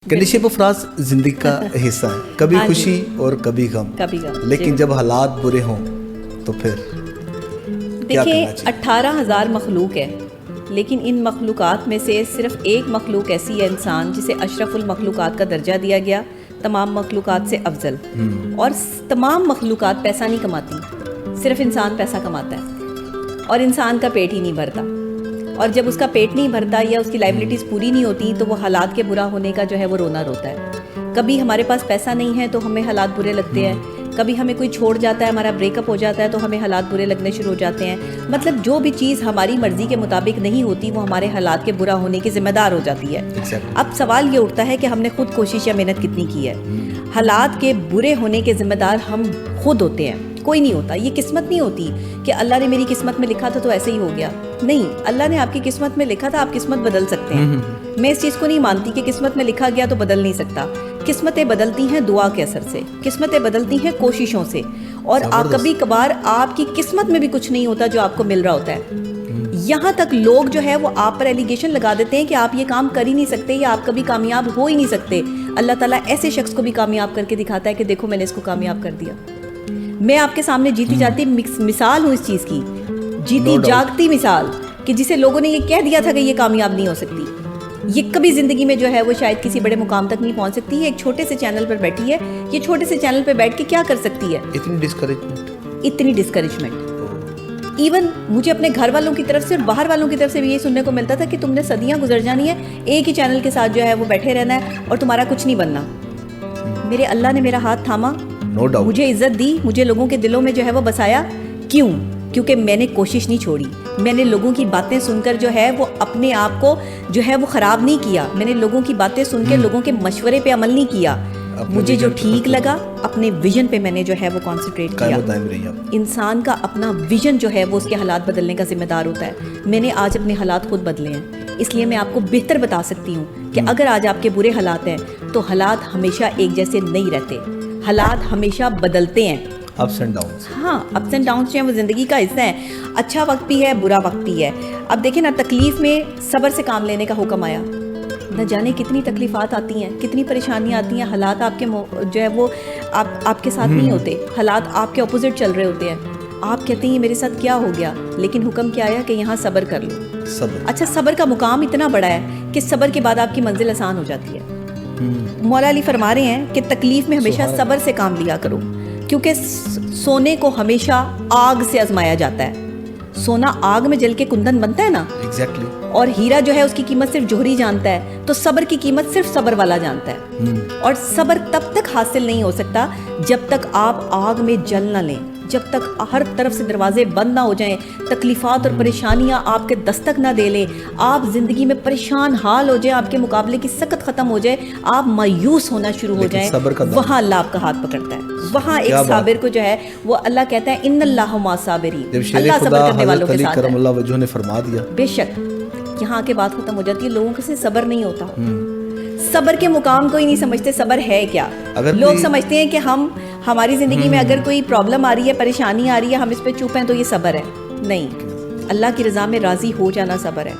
Condition Afraz زندگی کا حصہ ہے، کبھی خوشی اور کبھی غم، لیکن جب حالات برے ہوں تو پھر دیکھیں 18,000 مخلوق ہے، لیکن ان مخلوقات میں سے صرف ایک مخلوق ایسی ہے انسان جسے اشرف المخلوقات کا درجہ دیا گیا، تمام مخلوقات سے افضل، اور تمام مخلوقات پیسہ نہیں کماتی، صرف انسان پیسہ کماتا ہے اور انسان کا پیٹ ہی نہیں بھرتا، اور جب اس کا پیٹ نہیں بھرتا یا اس کی لائبلٹیز پوری نہیں ہوتی تو وہ حالات کے برا ہونے کا جو ہے وہ رونا روتا ہے۔ کبھی ہمارے پاس پیسہ نہیں ہے تو ہمیں حالات برے لگتے ہیں، کبھی ہمیں کوئی چھوڑ جاتا ہے، ہمارا بریک اپ ہو جاتا ہے تو ہمیں حالات برے لگنے شروع ہو جاتے ہیں۔ مطلب جو بھی چیز ہماری مرضی کے مطابق نہیں ہوتی وہ ہمارے حالات کے برا ہونے کی ذمہ دار ہو جاتی ہے۔ اب سوال یہ اٹھتا ہے کہ ہم نے خود کوشش یا محنت کتنی کی ہے۔ حالات کے برے ہونے کے ذمہ دار ہم خود ہوتے ہیں، کوئی نہیں ہوتا۔ یہ قسمت نہیں ہوتی کہ اللہ نے میری قسمت میں لکھا تھا تو ایسے ہی ہو گیا، نہیں، اللہ نے آپ کی قسمت میں لکھا تھا، آپ قسمت بدل سکتے ہیں۔ میں اس چیز کو نہیں مانتی کہ قسمت میں لکھا گیا تو بدل نہیں سکتا۔ قسمتیں بدلتی ہیں دعا کے اثر سے، قسمتیں بدلتی ہیں کوششوں سے، اور کبھی کبھار آپ کی قسمت میں بھی کچھ نہیں ہوتا جو آپ کو مل رہا ہوتا ہے۔ یہاں تک لوگ جو ہے وہ آپ پر ایلیگیشن لگا دیتے ہیں کہ آپ یہ کام کر ہی نہیں سکتے یا آپ کبھی کامیاب ہو ہی نہیں سکتے۔ اللہ تعالیٰ ایسے شخص کو بھی کامیاب کر کے دکھاتا ہے کہ دیکھو میں نے اس کو کامیاب کر دیا۔ میں آپ کے سامنے جیتی جاتی مثال ہوں اس چیز کی، جیتی جاگتی مثال، کہ جسے لوگوں نے یہ کہہ دیا تھا کہ یہ کامیاب نہیں ہو سکتی، یہ کبھی زندگی میں جو ہے وہ شاید کسی بڑے مقام تک نہیں پہنچ سکتی ہے، ایک چھوٹے سے چینل پر بیٹھی ہے، یہ چھوٹے سے چینل پہ بیٹھ کے کیا کر سکتی ہے؟ اتنی ڈسکریجمنٹ۔ ایون مجھے اپنے گھر والوں کی طرف سے اور باہر والوں کی طرف سے بھی یہ سننے کو ملتا تھا کہ تم نے صدیاں گزر جانی ہے، ایک ہی چینل کے ساتھ جو ہے وہ بیٹھے رہنا ہے اور تمہارا کچھ نہیں بننا۔ میرے اللہ نے میرا ہاتھ تھاما، مجھے عزت دی، مجھے لوگوں کے دلوں میں جو ہے وہ بسایا۔ کیوں؟ کیونکہ میں نے کوشش نہیں چھوڑی، میں نے لوگوں کی باتیں سن کر جو ہے وہ اپنے آپ کو جو ہے وہ خراب نہیں کیا، میں نے لوگوں کی باتیں سن کے لوگوں کے مشورے پہ عمل نہیں کیا، مجھے جو ٹھیک لگا اپنے ویژن پہ میں نے جو ہے وہ کانسنٹریٹ کیا۔ انسان کا اپنا ویژن جو ہے وہ اس کے حالات بدلنے کا ذمہ دار ہوتا ہے۔ میں نے آج اپنے حالات خود بدلے ہیں، اس لیے میں آپ کو بہتر بتا سکتی ہوں کہ اگر آج آپ کے برے حالات ہیں تو حالات ہمیشہ ایک جیسے نہیں رہتے، حالات ہمیشہ بدلتے ہیں، اپس اینڈ ڈاؤنس۔ ہاں، اپس اینڈ ڈاؤنس جو ہیں وہ زندگی کا حصہ ہیں، اچھا وقت بھی ہے، برا وقت بھی ہے۔ اب دیکھیں نا، تکلیف میں صبر سے کام لینے کا حکم آیا، نہ جانے کتنی تکلیفات آتی ہیں، کتنی پریشانیاں آتی ہیں، حالات آپ کے جو ہے وہ آپ کے ساتھ نہیں ہوتے، حالات آپ کے اپوزٹ چل رہے ہوتے ہیں، آپ کہتے ہیں یہ میرے ساتھ کیا ہو گیا، لیکن حکم کیا آیا کہ یہاں صبر کر لو۔ اچھا، صبر کا مقام اتنا بڑا ہے کہ صبر کے بعد آپ کی منزل آسان ہو جاتی ہے۔ مولا علی فرما رہے ہیں کہ تکلیف میں ہمیشہ صبر سے کام لیا کرو، کیونکہ سونے کو ہمیشہ آگ سے آزمایا جاتا ہے۔ سونا آگ میں جل کے کندن بنتا ہے نا، اور ہیرا جو ہے اس کی قیمت صرف جوہری جانتا ہے، تو صبر کی قیمت صرف صبر والا جانتا ہے۔ اور صبر تب تک حاصل نہیں ہو سکتا جب تک آپ آگ میں جل نہ لیں، جب تک ہر طرف سے دروازے بند نہ ہو جائیں، تکلیفات اور پریشانیاں آپ کے دستک نہ دے لیں، آپ زندگی میں پریشان حال ہو جائیں، آپ کے مقابلے کی سکت ختم ہو جائے، آپ مایوس ہونا شروع ہو جائیں، وہاں اللہ آپ کا ہاتھ پکڑتا ہے۔ وہاں ایک صابر کو جو ہے وہ اللہ کہتا ہے ان اللہ مع الصابرین، اللہ صبر کرنے والوں کے ساتھ ہے۔ اللہ وجہ نے فرما دیا، بے شک یہاں کے بات ختم ہو جاتی ہے، لوگوں سے صبر نہیں ہوتا، صبر کے مقام کو ہی نہیں سمجھتے، صبر ہے کیا۔ لوگ سمجھتے ہیں کہ ہماری زندگی میں اگر کوئی پرابلم آ رہی ہے، پریشانی آ رہی ہے، ہم اس پہ چپ ہیں تو یہ صبر ہے، نہیں، اللہ کی رضا میں راضی ہو جانا صبر ہے۔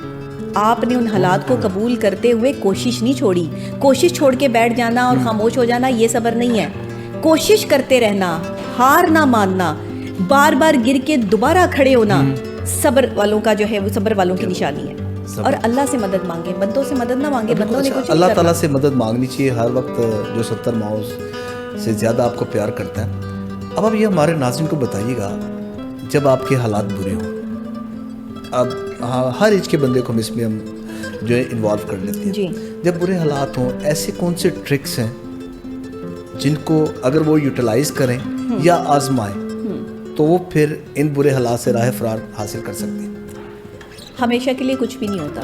آپ نے ان حالات کو قبول کرتے ہوئے کوشش نہیں چھوڑی، کوشش چھوڑ کے بیٹھ جانا اور خاموش ہو جانا یہ صبر نہیں ہے۔ کوشش کرتے رہنا، ہار نہ ماننا، بار بار گر کے دوبارہ کھڑے ہونا صبر والوں کا جو ہے وہ صبر والوں کی نشانی ہے۔ اور اللہ سے مدد مانگے، بندوں سے مدد نہ مانگے، بندوں نے کچھ اللہ تعالیٰ سے مدد مانگنی چاہیے ہر وقت، جو 70 ماؤں سے زیادہ آپ کو پیار کرتا ہے۔ اب آپ یہ ہمارے ناظرین کو بتائیے گا، جب آپ کے حالات برے ہوں، اب ہر ایج کے بندے کو اس میں ہم جو ہے انوالو کر لیتے ہیں، جب برے حالات ہوں ایسے کون سے ٹرکس ہیں جن کو اگر وہ یوٹیلائز کریں یا آزمائیں تو وہ پھر ان برے حالات سے راہ فرار حاصل کر سکتے ہیں؟ ہمیشہ کے لیے کچھ بھی نہیں ہوتا،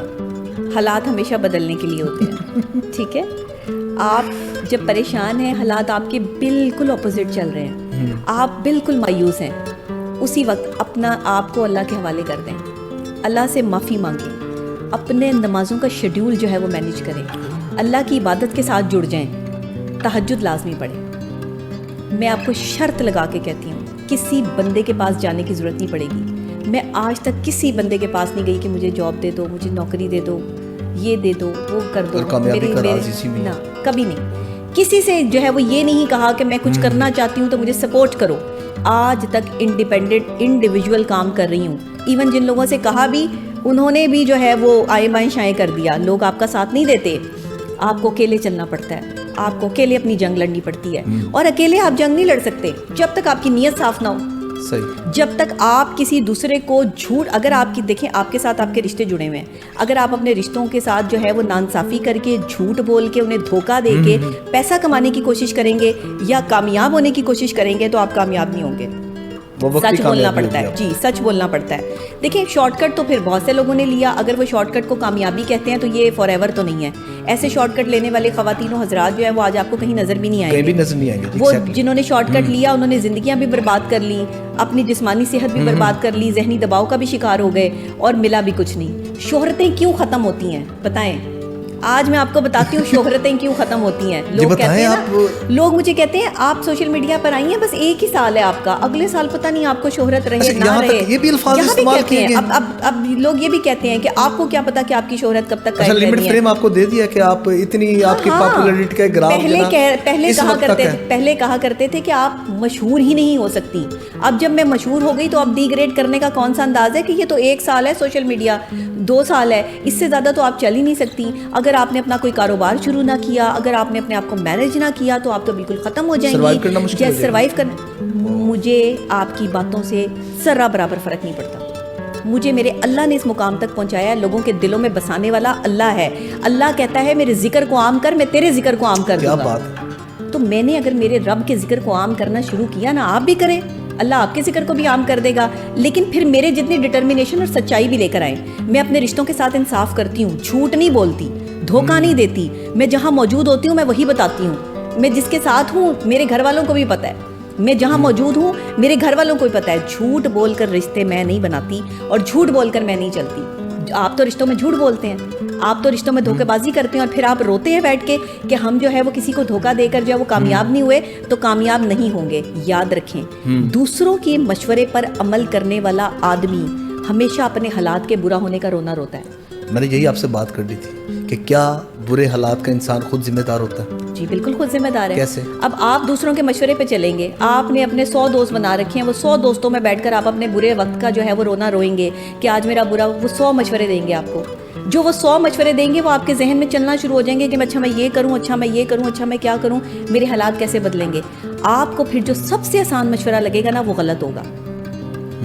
حالات ہمیشہ بدلنے کے لیے ہوتے ہیں، ٹھیک ہے؟ آپ جب پریشان ہیں، حالات آپ کے بالکل اپوزٹ چل رہے ہیں، آپ بالکل مایوس ہیں، اسی وقت اپنا آپ کو اللہ کے حوالے کر دیں، اللہ سے معافی مانگیں، اپنے نمازوں کا شیڈیول جو ہے وہ مینیج کریں، اللہ کی عبادت کے ساتھ جڑ جائیں، تہجد لازمی پڑھیں۔ میں آپ کو شرط لگا کے کہتی ہوں، کسی بندے کے پاس جانے کی ضرورت نہیں پڑے گی۔ میں آج تک کسی بندے کے پاس نہیں گئی کہ مجھے جاب دے دو، مجھے نوکری دے دو، یہ دے دو وہ کر دو. اور کامیابی کا راز اسی میں. نہ کبھی نہیں کسی سے جو ہے وہ یہ نہیں کہا کہ میں کچھ کرنا چاہتی ہوں تو مجھے سپورٹ کرو. آج تک انڈیپینڈنٹ انڈیویجول کام کر رہی ہوں. ایون جن لوگوں سے کہا بھی انہوں نے بھی جو ہے وہ آئیں بائیں شائیں کر دیا. لوگ آپ کا ساتھ نہیں دیتے, آپ کو اکیلے چلنا پڑتا ہے, آپ کو اکیلے اپنی جنگ لڑنی پڑتی ہے. اور اکیلے آپ جنگ نہیں لڑ سکتے جب تک آپ کی نیت صاف نہ ہو. صحیح. جب تک آپ کسی دوسرے کو جھوٹ, اگر آپ کی دیکھیں آپ کے ساتھ آپ کے رشتے جڑے ہوئے ہیں, اگر آپ اپنے رشتوں کے ساتھ جو ہے وہ ناانصافی کر کے جھوٹ بول کے انہیں دھوکہ دے کے پیسہ کمانے کی کوشش کریں گے یا کامیاب ہونے کی کوشش کریں گے تو آپ کامیاب نہیں ہوں گے. سچ بولنا پڑتا ہے. جی سچ بولنا پڑتا ہے. دیکھیں شارٹ کٹ تو پھر بہت سے لوگوں نے لیا. اگر وہ شارٹ کٹ کو کامیابی کہتے ہیں تو یہ فار ایور تو نہیں ہے. ایسے شارٹ کٹ لینے والے خواتین و حضرات جو ہے وہ آج آپ کو کہیں نظر بھی نہیں آئیں گے. وہ جنہوں نے شارٹ کٹ لیا انہوں نے زندگیاں بھی برباد کر لی, اپنی جسمانی صحت بھی برباد کر لی, ذہنی دباؤ کا بھی شکار ہو گئے اور ملا بھی کچھ نہیں. شہرتیں کیوں ختم ہوتی ہیں بتائیں؟ آج میں آپ کو بتاتی ہوں شہرتیں کیوں ختم ہوتی ہیں. لوگ کہتے ہیں نا, لوگ مجھے کہتے ہیں آپ سوشل میڈیا پر آئی ہیں بس ایک ہی سال ہے آپ کا, اگلے سال پتہ نہیں آپ کو شہرت رہے نہ رہے. یہ بھی الفاظ استعمال کیے گئے. اب لوگ یہ بھی کہتے ہیں کہ آپ کو کیا پتا کہ آپ کی شہرت کب تک قائم رہنی ہے. لمٹ فریم آپ کو دے دیا کہ آپ اتنی آپ کی پاپولیرٹی کا گراف. پہلے کہا کرتے تھے کہ آپ مشہور ہی نہیں ہو سکتی. اب جب میں مشہور ہو گئی تو اب ڈی گریڈ کرنے کا کون سا انداز ہے کہ یہ تو 1 سال ہے سوشل میڈیا, 2 سال ہے, اس سے زیادہ تو آپ چل ہی نہیں سکتی. اگر آپ نے اپنا کوئی کاروبار شروع نہ کیا, اگر آپ نے اپنے آپ کو مینیج نہ کیا تو آپ تو بالکل ختم ہو جائیں گی. سروائیو کرنا مجھے آپ کی باتوں سے ذرہ برابر فرق نہیں پڑتا. مجھے میرے اللہ نے اس مقام تک پہنچایا ہے, لوگوں کے دلوں میں بسانے والا اللہ ہے. اللہ کہتا ہے میرے ذکر کو عام کر, میں تیرے ذکر کو عام کر دوں گا. تو میں نے اگر میرے رب کے ذکر کو عام کرنا شروع کیا نا, آپ بھی کریں, اللہ آپ کے ذکر کو بھی عام کر دے گا. لیکن پھر میرے جتنی ڈٹرمنیشن اور سچائی بھی لے کر آئیں. میں اپنے رشتوں کے ساتھ انصاف کرتی ہوں, جھوٹ نہیں بولتی, دھوکہ نہیں دیتی. میں جہاں موجود ہوتی ہوں میں وہی بتاتی ہوں. میں جس کے ساتھ ہوں میرے گھر والوں کو بھی پتہ ہے, میں جہاں موجود ہوں میرے گھر والوں کو بھی پتہ ہے. جھوٹ بول کر رشتے میں نہیں بناتی اور جھوٹ بول کر میں نہیں چلتی. آپ تو رشتوں میں جھوٹ بولتے ہیں, آپ تو رشتوں میں دھوکے بازی کرتے ہیں اور پھر آپ روتے ہیں بیٹھ کے کہ ہم جو ہے وہ کسی کو دھوکہ دے کر جو ہے وہ کامیاب نہیں ہوئے, تو کامیاب نہیں ہوں گے. یاد رکھیں, دوسروں کے مشورے پر عمل کرنے والا آدمی ہمیشہ اپنے حالات کے برا ہونے کا رونا روتا ہے. میں نے یہی آپ سے بات کرنی تھی کہ کیا برے حالات کا انسان خود ذمہ دار ہوتا ہے؟ جی بالکل خود ذمہ دار ہے. کیسے؟ اب آپ دوسروں کے مشورے پہ چلیں گے, آپ نے اپنے 100 دوست بنا رکھے ہیں, وہ 100 دوستوں میں بیٹھ کر آپ اپنے برے وقت کا جو ہے وہ رونا روئیں گے کہ آج میرا برا, وہ 100 مشورے دیں گے آپ کو. جو وہ 100 مشورے دیں گے وہ آپ کے ذہن میں چلنا شروع ہو جائیں گے کہ اچھا میں یہ کروں, اچھا میں یہ کروں, اچھا میں کیا کروں, میرے حالات کیسے بدلیں گے. آپ کو پھر جو سب سے آسان مشورہ لگے گا نا وہ غلط ہوگا,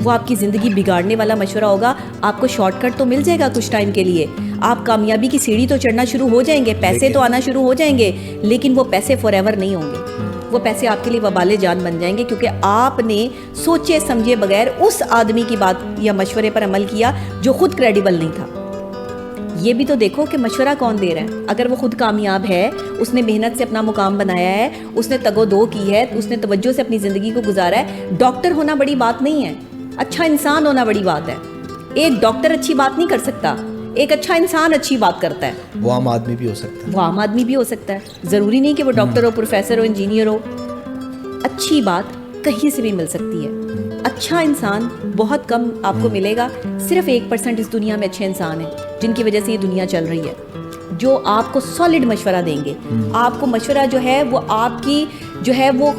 وہ آپ کی زندگی بگاڑنے والا مشورہ ہوگا. آپ کو شارٹ کٹ تو مل جائے گا کچھ ٹائم کے لیے, آپ کامیابی کی سیڑھی تو چڑھنا شروع ہو جائیں گے, پیسے تو آنا شروع ہو جائیں گے, لیکن وہ پیسے فار ایور نہیں ہوں گے. وہ پیسے آپ کے لیے وبال جان بن جائیں گے کیونکہ آپ نے سوچے سمجھے بغیر اس آدمی کی بات یا مشورے پر عمل کیا جو خود کریڈیبل نہیں تھا. یہ بھی تو دیکھو کہ مشورہ کون دے رہا ہے. اگر وہ خود کامیاب ہے, اس نے محنت سے اپنا مقام بنایا ہے, اس نے تگ و دو کی ہے, اس نے توجہ سے اپنی زندگی کو گزارا ہے. ڈاکٹر ہونا بڑی بات نہیں ہے, اچھا انسان ہونا بڑی بات ہے. ایک ڈاکٹر اچھی بات نہیں کر سکتا, ایک اچھا انسان اچھی بات کرتا ہے. وہ عام آدمی بھی ہو سکتا ہے, وہ عام آدمی بھی ہو سکتا ہے. ضروری نہیں کہ وہ ڈاکٹر ہو, پروفیسر ہو, انجینئر ہو. اچھی بات کہیں سے بھی مل سکتی ہے. اچھا انسان بہت کم آپ کو ملے گا. صرف 1% اس دنیا میں اچھے انسان ہیں جن کی وجہ سے یہ دنیا چل رہی ہے, جو آپ کو سالڈ مشورہ دیں گے. آپ کو مشورہ جو ہے وہ آپ کی جو ہے وہ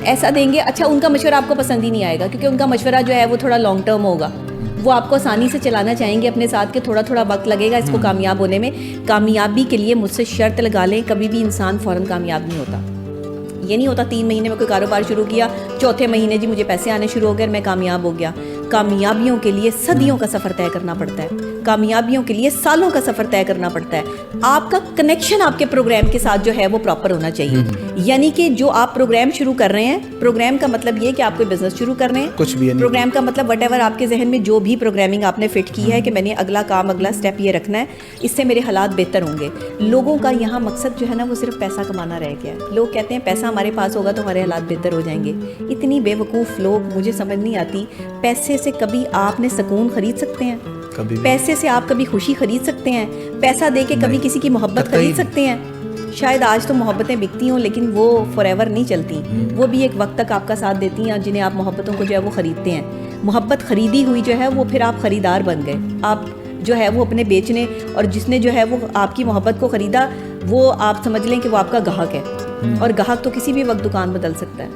ایسا دیں گے. اچھا ان کا مشورہ آپ کو پسند ہی نہیں آئے گا کیونکہ ان کا مشورہ جو ہے وہ تھوڑا لانگ ٹرم ہوگا. وہ آپ کو آسانی سے چلانا چاہیں گے اپنے ساتھ کہ تھوڑا تھوڑا وقت لگے گا اس کو کامیاب ہونے میں. کامیابی کے لیے مجھ سے شرط لگا لیں, کبھی بھی انسان فوراً کامیاب نہیں ہوتا. یہ نہیں ہوتا 3 مہینے میں کوئی کاروبار شروع کیا, چوتھے مہینے جی مجھے پیسے آنے شروع ہو گئے, میں کامیاب ہو گیا. کامیابیوں کے لیے صدیوں کا سفر طے کرنا پڑتا ہے, کامیابیوں کے لیے سالوں کا سفر طے کرنا پڑتا ہے. آپ کا کنیکشن آپ کے پروگرام کے ساتھ جو ہے وہ پراپر ہونا چاہیے. یعنی کہ جو آپ پروگرام شروع کر رہے ہیں, پروگرام کا مطلب یہ کہ آپ کوئی بزنس شروع کر رہے ہیں, کچھ بھی پروگرام کا مطلب وٹ ایور آپ کے ذہن میں جو بھی پروگرامنگ آپ نے فٹ کی ہے کہ میں نے اگلا کام, اگلا اسٹیپ یہ رکھنا ہے, اس سے میرے حالات بہتر ہوں گے. لوگوں کا یہاں مقصد جو ہے نا وہ صرف پیسہ کمانا رہ گیا ہے. لوگ کہتے ہیں پیسہ ہمارے پاس ہوگا تو ہمارے حالات بہتر ہو جائیں گے. اتنی بے وقوف لوگ, مجھے سمجھ نہیں آتی. پیسے سے کبھی آپ نے سکون خرید سکتے ہیں؟ پیسے سے آپ کبھی خوشی خرید سکتے ہیں؟ پیسہ دے کے کبھی کسی کی محبت خرید سکتے ہیں؟ شاید آج تو محبتیں بکتی ہوں لیکن وہ فار ایور نہیں چلتی. وہ بھی ایک وقت تک آپ کا ساتھ دیتی ہیں, جنہیں آپ محبتوں کو جو ہے وہ خریدتے ہیں. محبت خریدی ہوئی جو ہے وہ پھر آپ خریدار بن گئے. آپ جو ہے وہ اپنے بیچنے، اور جس نے جو ہے وہ آپ کی محبت کو خریدا وہ آپ سمجھ لیں کہ وہ آپ کا گاہک ہے. اور گاہک تو کسی بھی وقت دکان بدل سکتا ہے،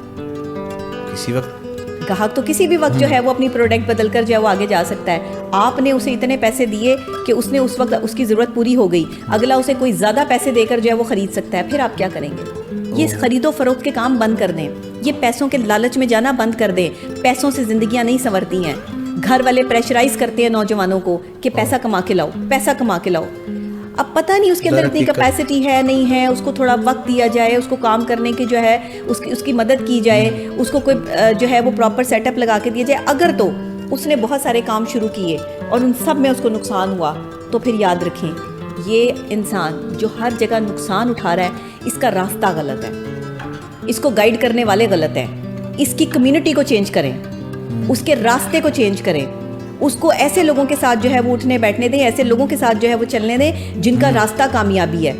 کسی وقت گاہک تو کسی بھی وقت جو ہے وہ اپنی پروڈکٹ بدل کر جو ہے وہ آگے جا سکتا ہے. آپ نے اسے اتنے پیسے دیے کہ اس نے اس وقت اس کی ضرورت پوری ہو گئی، اگلا اسے کوئی زیادہ پیسے دے کر جو ہے وہ خرید سکتا ہے. پھر آپ کیا کریں گے؟ یہ خرید و فروخت کے کام بند کر دیں، یہ پیسوں کے لالچ میں جانا بند کر دیں. پیسوں سے زندگیاں نہیں سنورتی ہیں. گھر والے پریشرائز کرتے ہیں نوجوانوں کو کہ پیسہ کما کے لاؤ، پیسہ کما کے لاؤ. اب پتہ نہیں اس کے اندر اتنی کیپیسٹی ہے نہیں ہے، اس کو تھوڑا وقت دیا جائے، اس کو کام کرنے کی جو ہے اس کی مدد کی جائے، اس کو کوئی جو ہے وہ پراپر سیٹ اپ لگا کے دیا جائے. اگر تو اس نے بہت سارے کام شروع کیے اور ان سب میں اس کو نقصان ہوا تو پھر یاد رکھیں یہ انسان جو ہر جگہ نقصان اٹھا رہا ہے اس کا راستہ غلط ہے، اس کو گائیڈ کرنے والے غلط ہیں. اس کی کمیونٹی کو چینج کریں، اس کے راستے کو چینج کریں، اس کو ایسے لوگوں کے ساتھ جو ہے وہ اٹھنے بیٹھنے دیں، ایسے لوگوں کے ساتھ جو ہے وہ چلنے دیں جن کا راستہ کامیابی ہے.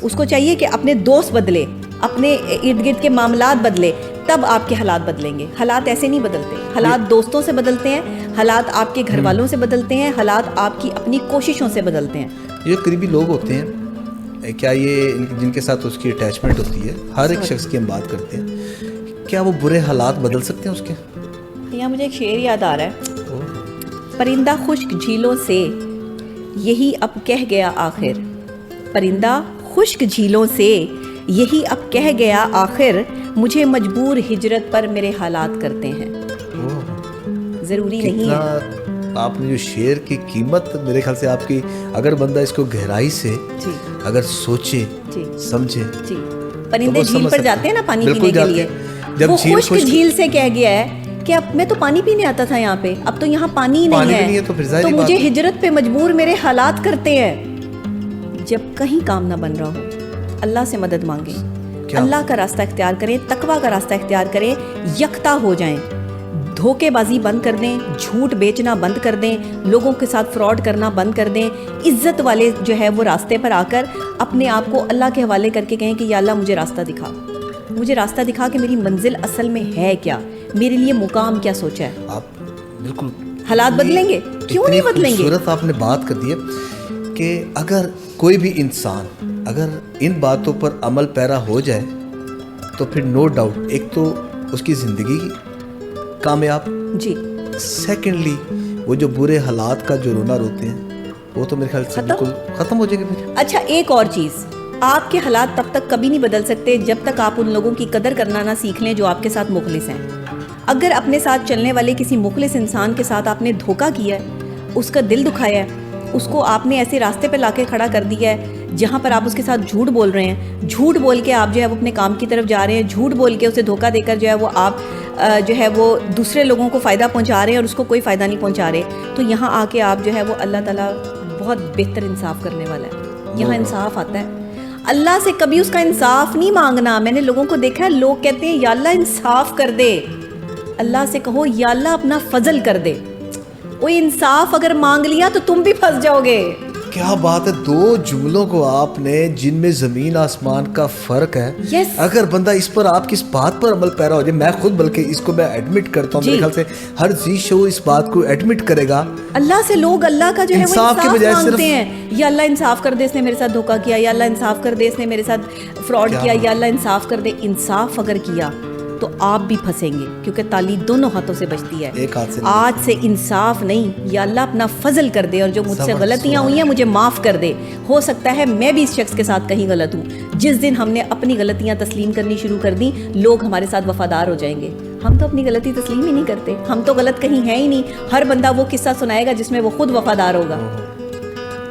اس کو چاہیے کہ اپنے دوست بدلے، اپنے ارد گرد کے معاملات بدلے، تب آپ کے حالات بدلیں گے. حالات ایسے نہیں بدلتے، حالات دوستوں سے بدلتے ہیں، حالات آپ کے گھر والوں سے بدلتے ہیں، حالات آپ کی اپنی کوششوں سے بدلتے ہیں. یہ قریبی لوگ ہوتے ہیں کیا یہ جن کے ساتھ اس کی اٹیچمنٹ ہوتی ہے، ہر ایک شخص کی ہم بات کرتے ہیں، کیا وہ برے حالات بدل سکتے ہیں اس کے؟ یہاں مجھے ایک شعر یاد آ رہا ہے، پرندہ خشک جھیلوں سے یہی اب کہہ گیا آخر، پرندہ خشک جھیلوں سے یہی اب کہہ گیا آخر، مجھے مجبور ہجرت پر میرے حالات کرتے ہیں. ضروری نہیں ہے. آپ نے جو شعر کی قیمت میرے خیال سے آپ کی، اگر بندہ اس کو گہرائی سے اگر سوچے سمجھے، پرندے جھیل پر جاتے ہیں نا پانی پینے کے لیے، وہ خشک جھیل سے کہہ گیا ہے کہ اب میں تو پانی پینے آتا تھا یہاں پہ، اب تو یہاں پانی نہیں ہے، تو مجھے ہجرت پہ مجبور میرے حالات کرتے ہیں. جب کہیں کام نہ بن رہا ہو اللہ سے مدد مانگیں، اللہ کا راستہ اختیار کریں، تقویٰ کا راستہ اختیار کریں، یکتا ہو جائیں، دھوکے بازی بند کر دیں، جھوٹ بیچنا بند کر دیں، لوگوں کے ساتھ فراڈ کرنا بند کر دیں، عزت والے جو ہے وہ راستے پر آ کر اپنے آپ کو اللہ کے حوالے کر کے کہیں کہ یا اللہ مجھے راستہ دکھا، مجھے راستہ دکھا کہ میری منزل اصل میں ہے کیا، میرے لیے مقام کیا سوچا ہے. آپ بالکل حالات بدلیں گے، کیوں نہیں بدلیں گے؟ خوبصورت آپ نے بات کر دی ہے کہ اگر کوئی بھی انسان اگر ان باتوں پر عمل پیرا ہو جائے تو پھر نو ڈاؤٹ ایک تو اس کی زندگی کامیاب، جی، سیکنڈلی وہ جو برے حالات کا جو رونا روتے ہیں وہ تو میرے خیال سے بالکل ختم ہو جائے گا. پھر اچھا ایک اور چیز، آپ کے حالات تب تک کبھی نہیں بدل سکتے جب تک آپ ان لوگوں کی قدر کرنا نہ سیکھ لیں جو آپ کے ساتھ مخلص ہیں. اگر اپنے ساتھ چلنے والے کسی مخلص انسان کے ساتھ آپ نے دھوکہ کیا ہے، اس کا دل دکھایا ہے، اس کو آپ نے ایسے راستے پہ لا کے کھڑا کر دیا ہے جہاں پر آپ اس کے ساتھ جھوٹ بول رہے ہیں، جھوٹ بول کے آپ جو ہے وہ اپنے کام کی طرف جا رہے ہیں، جھوٹ بول کے اسے دھوکہ دے کر جو ہے وہ آپ جو ہے وہ دوسرے لوگوں کو فائدہ پہنچا رہے ہیں اور اس کو کوئی فائدہ نہیں پہنچا رہے، تو یہاں آ کے آپ جو ہے وہ اللہ تعالیٰ بہت بہتر انصاف کرنے والا ہے. یہاں انصاف آتا ہے، اللہ سے کبھی اس کا انصاف نہیں مانگنا. میں نے لوگوں کو دیکھا ہے، لوگ کہتے ہیں یا اللہ انصاف کر دے، اللہ سے کہو یا اللہ اپنا فضل کر دے. وہ انصاف اگر مانگ لیا تو تم بھی پھنس جاؤ گے. کیا بات ہے، دو جملوں کو آپ نے جن میں زمین آسمان کا فرق ہے، اگر بندہ اس پر آپ کس بات پر عمل پیرا ہو جائے، میں خود بلکہ اس کو میں ایڈمٹ کرتا ہوں، میرے خیال سے ہر ذی شعور اس بات کو ایڈمٹ کرے گا. اللہ سے لوگ اللہ کا جو ہے وہ انصاف مانگتے ہیں، یا اللہ انصاف کر دے اس نے میرے ساتھ دھوکہ کیا، یا اللہ انصاف کر دے اس نے میرے ساتھ فراڈ کیا، یا اللہ انصاف کر دے. انصاف اگر کیا تو آپ بھی پھنسیں گے کیونکہ تالی دونوں ہاتھوں سے بجتی ہے. آج سے انصاف نہیں، یا اللہ اپنا فضل کر دے اور جو مجھ سے غلطیاں ہوئی ہیں مجھے معاف کر دے. ہو سکتا ہے میں بھی اس شخص کے ساتھ کہیں غلط ہوں. جس دن ہم نے اپنی غلطیاں تسلیم کرنی شروع کر دیں لوگ ہمارے ساتھ وفادار ہو جائیں گے. ہم تو اپنی غلطی تسلیم ہی نہیں کرتے، ہم تو غلط کہیں ہیں ہی نہیں. ہر بندہ وہ قصہ سنائے گا جس میں وہ خود وفادار ہوگا.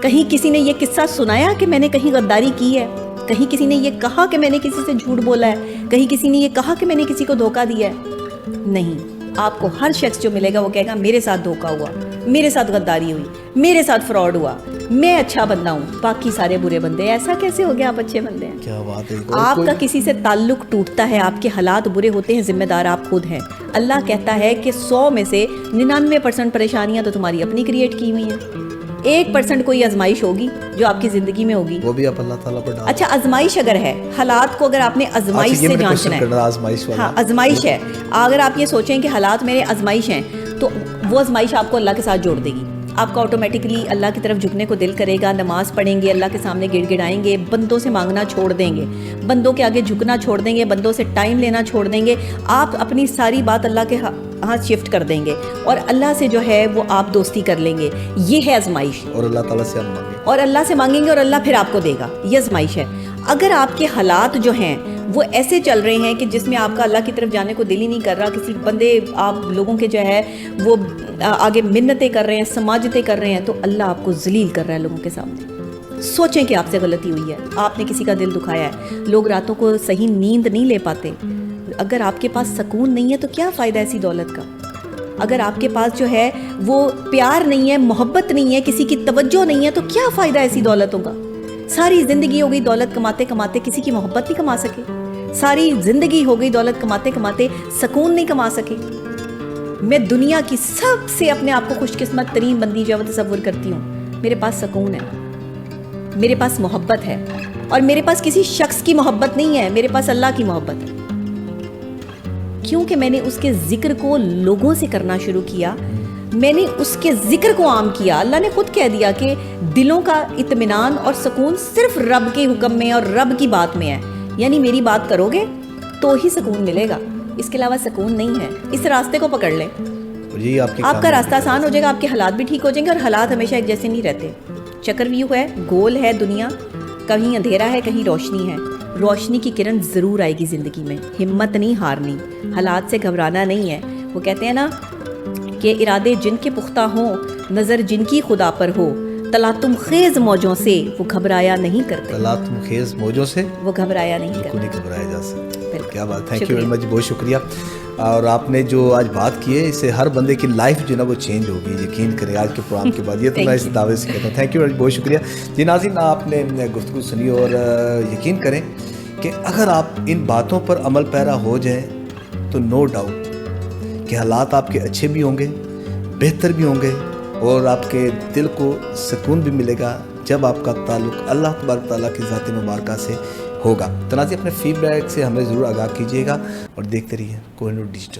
کہیں کسی نے یہ قصہ سنایا کہ میں نے کہیں غداری کی ہے، کہیں کسی نے یہ کہا کہ میں نے کسی سے جھوٹ بولا ہے، کہیں کسی نے یہ کہا کہ میں نے کسی کو دھوکہ دیا ہے؟ نہیں. آپ کو ہر شخص جو ملے گا وہ کہے گا میرے ساتھ دھوکہ ہوا، میرے ساتھ غداری ہوئی، میرے ساتھ فراڈ ہوا، میں اچھا بندہ ہوں، باقی سارے برے بندے. ایسا کیسے ہو گیا آپ اچھے بندے ہیں؟ کیا بات ہے. آپ کا کسی سے تعلق ٹوٹتا ہے، آپ کے حالات برے ہوتے ہیں، ذمہ دار آپ خود ہیں. اللہ کہتا ہے کہ 100 میں سے 99% پریشانیاں تو تمہاری اپنی کریٹ کی ہوئی ہیں. 1% کوئی آزمائش ہوگی جو آپ کی زندگی میں ہوگی، وہ بھی آپ اللہ تعالیٰ پر ڈال. اچھا آزمائش اگر ہے، حالات کو اگر آپ نے آزمائش سے جانچنا ہے، ہاں آزمائش ہے. اگر آپ یہ سوچیں کہ حالات میرے آزمائش ہیں تو وہ آزمائش آپ کو اللہ کے ساتھ جوڑ دے گی. آپ کا آٹومیٹکلی اللہ کی طرف جھکنے کو دل کرے گا، نماز پڑھیں گے، اللہ کے سامنے گڑ گڑائیں گے، بندوں سے مانگنا چھوڑ دیں گے، بندوں کے آگے جھکنا چھوڑ دیں گے، بندوں سے ٹائم لینا چھوڑ دیں گے، آپ اپنی ساری بات اللہ کے ہاتھ شفٹ کر دیں گے اور اللہ سے جو ہے وہ آپ دوستی کر لیں گے. یہ ہے آزمائش. اور اللہ تعالیٰ سے ہم مانگیں اور اللہ سے مانگیں گے اور اللہ پھر آپ کو دے گا. یہ آزمائش ہے. اگر آپ کے حالات جو ہیں وہ ایسے چل رہے ہیں کہ جس میں آپ کا اللہ کی طرف جانے کو دل ہی نہیں کر رہا، کسی بندے آپ لوگوں کے جو ہے وہ آگے منتیں کر رہے ہیں، سماجتیں کر رہے ہیں، تو اللہ آپ کو ذلیل کر رہا ہے لوگوں کے سامنے. سوچیں کہ آپ سے غلطی ہوئی ہے، آپ نے کسی کا دل دکھایا ہے. لوگ راتوں کو صحیح نیند نہیں لے پاتے. اگر آپ کے پاس سکون نہیں ہے تو کیا فائدہ ایسی دولت کا؟ اگر آپ کے پاس جو ہے وہ پیار نہیں ہے، محبت نہیں ہے، کسی کی توجہ نہیں ہے، تو کیا فائدہ ایسی دولتوں کا؟ ساری زندگی ہو گئی دولت کماتے کماتے کسی کی محبت نہیں کما سکے، ساری زندگی ہو گئی دولت کماتے کماتے سکون نہیں کما سکے. میں دنیا کی سب سے اپنے آپ کو خوش قسمت ترین بندی جو ہے وہ تصور کرتی ہوں. میرے پاس سکون ہے، میرے پاس محبت ہے، اور میرے پاس کسی شخص کی محبت نہیں ہے، میرے پاس اللہ کی محبت ہے. کیونکہ میں نے اس کے ذکر کو لوگوں سے کرنا شروع کیا، میں نے اس کے ذکر کو عام کیا. اللہ نے خود کہہ دیا کہ دلوں کا اطمینان اور سکون صرف رب کے حکم میں اور رب کی بات میں ہے. یعنی میری بات کرو گے تو ہی سکون ملے گا، اس کے علاوہ سکون نہیں ہے. اس راستے کو پکڑ لیں، آپ کا راستہ آسان ہو جائے گا، آپ کے حالات بھی ٹھیک ہو جائیں گے. اور حالات ہمیشہ ایک جیسے نہیں رہتے. چکر ویو ہے، گول ہے دنیا، کہیں اندھیرا ہے کہیں روشنی ہے. روشنی کی کرن ضرور آئے گی زندگی میں. ہمت نہیں ہارنی، حالات سے گھبرانا نہیں ہے. وہ کہتے ہیں نا کہ ارادے جن کے پختہ ہوں، نظر جن کی خدا پر ہو، تلاطم خیز موجوں سے وہ گھبرایا نہیں کرتے. تلاطم خیز موجوں سے وہ گھبرایا نہیں کرتے. نہیں گھبرایا جا سکتا. کیا بات. تھینک یو ویری مچ، بہت شکریہ. اور آپ نے جو آج بات کی ہے، اس سے ہر بندے کی لائف جو ہے نا وہ چینج ہوگی، یقین کریں آج کے پروگرام کے بعد. یہ تو میں اس دعوے سے کہتا ہوں. تھینک یو، بہت شکریہ. جی ناظرین، آپ نے گفتگو سنی اور یقین کریں کہ اگر آپ ان باتوں پر عمل پیرا ہو جائیں تو نو ڈاؤٹ کہ حالات آپ کے اچھے بھی ہوں گے، بہتر بھی ہوں گے، اور آپ کے دل کو سکون بھی ملے گا جب آپ کا تعلق اللہ تبارک تعالیٰ کی ذات مبارکہ سے ہوگا. تو ناظرین، اپنے فیڈ بیک سے ہمیں ضرور آگاہ کیجیے گا اور دیکھتے رہیے کوہ نور ڈیجیٹل.